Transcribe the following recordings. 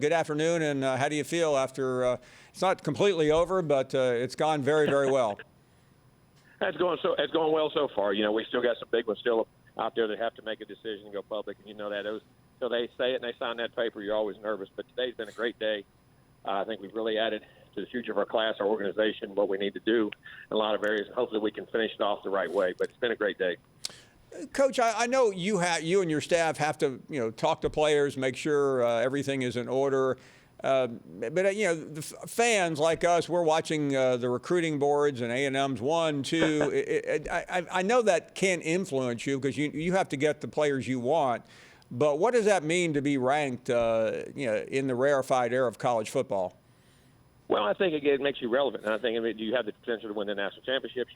Good afternoon, and how do you feel after it's not completely over, but it's gone very, very well? It's going well so far. You know, we still got some big ones still out there that have to make a decision and go public, and you know that. So they say it and they sign that paper, you're always nervous. But today's been a great day. I think we've really added to the future of our class, our organization, what we need to do in a lot of areas. Hopefully we can finish it off the right way. But it's been a great day. Coach, I know you and your staff have to, talk to players, make sure everything is in order. But the fans like us, we're watching the recruiting boards and A&M's 1, 2. I know that can influence you because you have to get the players you want. But what does that mean to be ranked, in the rarefied air of college football? Well, I think it makes you relevant, and I think you have the potential to win the national championships.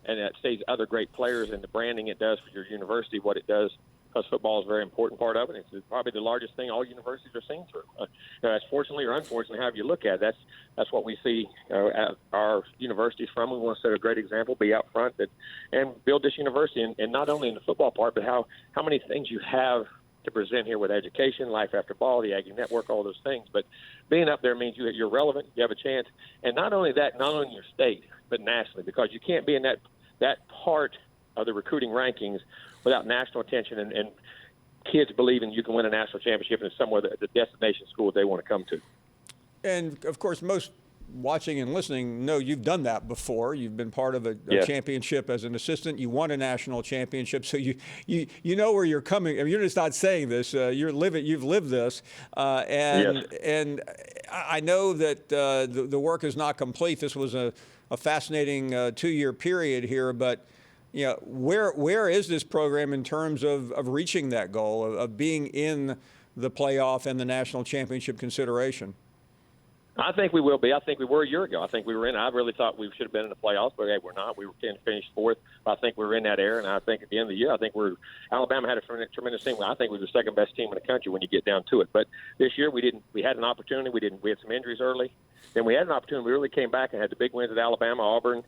And that stays other great players, and the branding it does for your university, what it does, because football is a very important part of it. It's probably the largest thing all universities are seeing through. That's fortunately or unfortunately, however you look at it, that's what we see at our universities from. We want to set a great example, be out front, and build this university, and not only in the football part, but how many things you have to present here with education, life after ball, the Aggie Network, all those things. But being up there means you're relevant, you have a chance, and not only that, not only in your state, but nationally, because you can't be in that part of the recruiting rankings without national attention and kids believing you can win a national championship and it's somewhere the destination school they want to come to. And, of course, most watching and listening know you've done that before. You've been part of a championship as an assistant. You won a national championship, so you know where you're coming. I mean, you're just not saying this. You've lived this, and I know that the work is not complete. This was a fascinating 2-year period here, but where is this program in terms of reaching that goal of being in the playoff and the national championship consideration? I think we will be. I think we were a year ago. I think we were in. I really thought we should have been in the playoffs, but hey, we're not. We were finished fourth. But I think we're in that era, and I think at the end of the year, I think Alabama had a tremendous team. I think we were the second best team in the country when you get down to it. But this year we didn't. We had an opportunity. We had some injuries early. Then we had an opportunity. We really came back and had the big wins at Alabama, Auburn,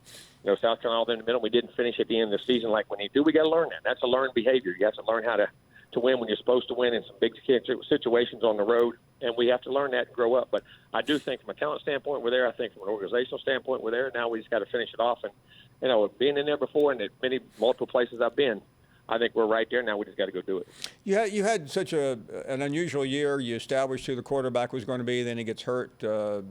South Carolina, all in the middle. We didn't finish at the end of the season like we need to. We got to learn that. That's a learned behavior. You have to learn how to win when you're supposed to win in some big situations on the road, and we have to learn that and grow up. But I do think from a talent standpoint, we're there. I think from an organizational standpoint, we're there. Now we just got to finish it off. And, being in there before and at multiple places I've been, I think we're right there. Now we just got to go do it. You had such an unusual year. You established who the quarterback was going to be. Then he gets hurt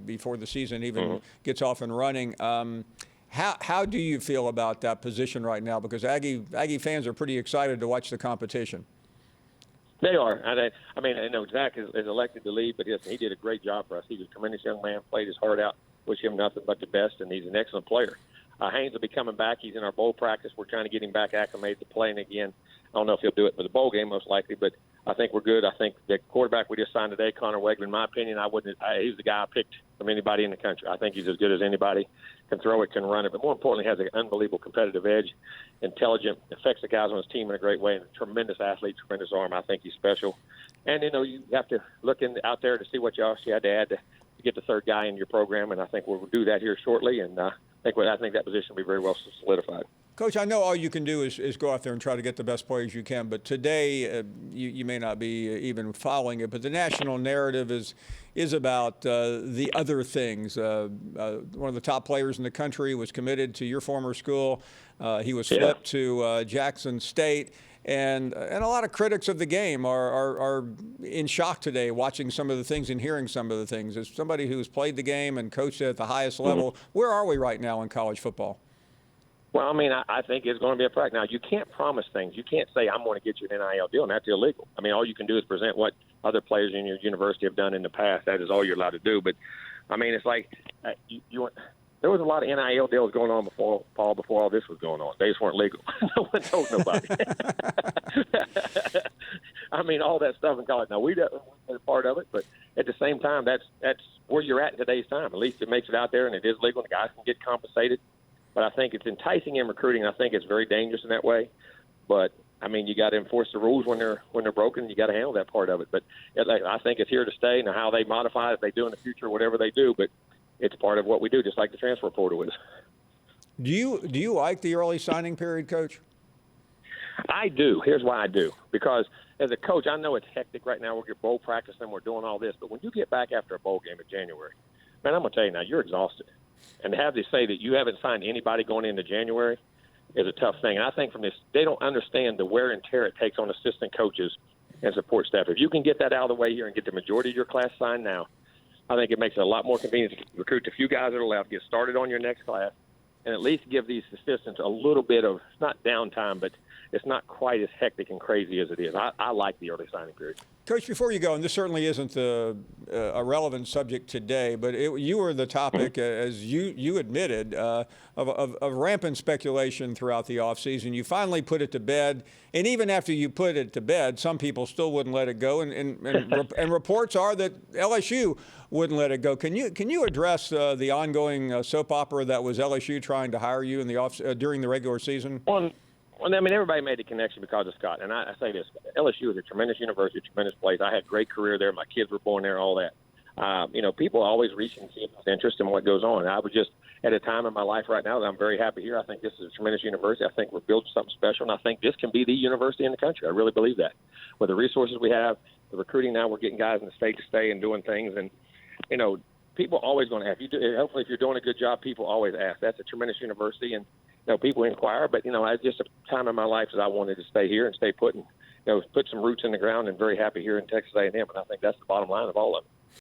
before the season even gets off and running. How do you feel about that position right now? Because Aggie fans are pretty excited to watch the competition. They are. I mean, I know Zach is elected to lead, but he did a great job for us. He was a tremendous young man, played his heart out, wish him nothing but the best, and he's an excellent player. Haynes will be coming back. He's in our bowl practice. We're trying to get him back acclimated to playing again. I don't know if he'll do it for the bowl game, most likely, but I think we're good. I think the quarterback we just signed today, Connor Wegman, in my opinion, he's the guy I picked from anybody in the country. I think he's as good as anybody. Can throw it, can run it, but more importantly, has an unbelievable competitive edge, intelligent, affects the guys on his team in a great way, and a tremendous athlete, tremendous arm. I think he's special. And, you have to look out there to see what else you had to add to get the third guy in your program, and I think we'll do that here shortly, and I think that position will be very well solidified. Coach, I know all you can do is go out there and try to get the best players you can, but today you may not be even following it, but the national narrative is about the other things. One of the top players in the country was committed to your former school. He was flipped to Jackson State. And a lot of critics of the game are in shock today watching some of the things and hearing some of the things. As somebody who's played the game and coached it at the highest level, where are we right now in college football? Well, I mean, I think it's going to be a fact. Now, you can't promise things. You can't say, I'm going to get you an NIL deal, and that's illegal. I mean, all you can do is present what other players in your university have done in the past. That is all you're allowed to do. But, I mean, it's like there was a lot of NIL deals going on before all this was going on. They just weren't legal. No one told nobody. I mean, all that stuff in college. Now, we definitely are part of it, but at the same time, that's where you're at in today's time. At least it makes it out there, and it is legal, and the guys can get compensated. But I think it's enticing in recruiting. I think it's very dangerous in that way. But, I mean, you got to enforce the rules when they're broken. You got to handle that part of it. But I think it's here to stay. Now, how they modify it, if they do in the future, whatever they do, but it's part of what we do, just like the transfer portal is. Do you like the early signing period, Coach? I do. Here's why I do. Because as a coach, I know it's hectic right now. We're bowl practicing, we're doing all this, but when you get back after a bowl game in January, man, I'm gonna tell you now, you're exhausted. And to have to say that you haven't signed anybody going into January is a tough thing. And I think from this, they don't understand the wear and tear it takes on assistant coaches and support staff. If you can get that out of the way here and get the majority of your class signed now, I think it makes it a lot more convenient to recruit a few guys that are left, get started on your next class, and at least give these assistants a little bit of, not downtime, but it's not quite as hectic and crazy as it is. I like the early signing period. Coach, before you go, and this certainly isn't a relevant subject today, but you were the topic, as you admitted, of rampant speculation throughout the offseason. You finally put it to bed, and even after you put it to bed, some people still wouldn't let it go, and reports are that LSU wouldn't let it go. Can you address the ongoing soap opera that was LSU trying to hire you in the during the regular season? Well, I mean, everybody made the connection because of Scott. And I say this, LSU is a tremendous university, a tremendous place. I had a great career there. My kids were born there, all that. People always reach and see interest in what goes on. I was just at a time in my life right now that I'm very happy here. I think this is a tremendous university. I think we're building something special, and I think this can be the university in the country. I really believe that. With the resources we have, the recruiting now, we're getting guys in the state to stay and doing things. And, people always going to ask. Hopefully, if you're doing a good job, people always ask. That's a tremendous university, and people inquire, but it's just a time in my life that I wanted to stay here and stay put and put some roots in the ground, and very happy here in Texas A&M. And I think that's the bottom line of all of it.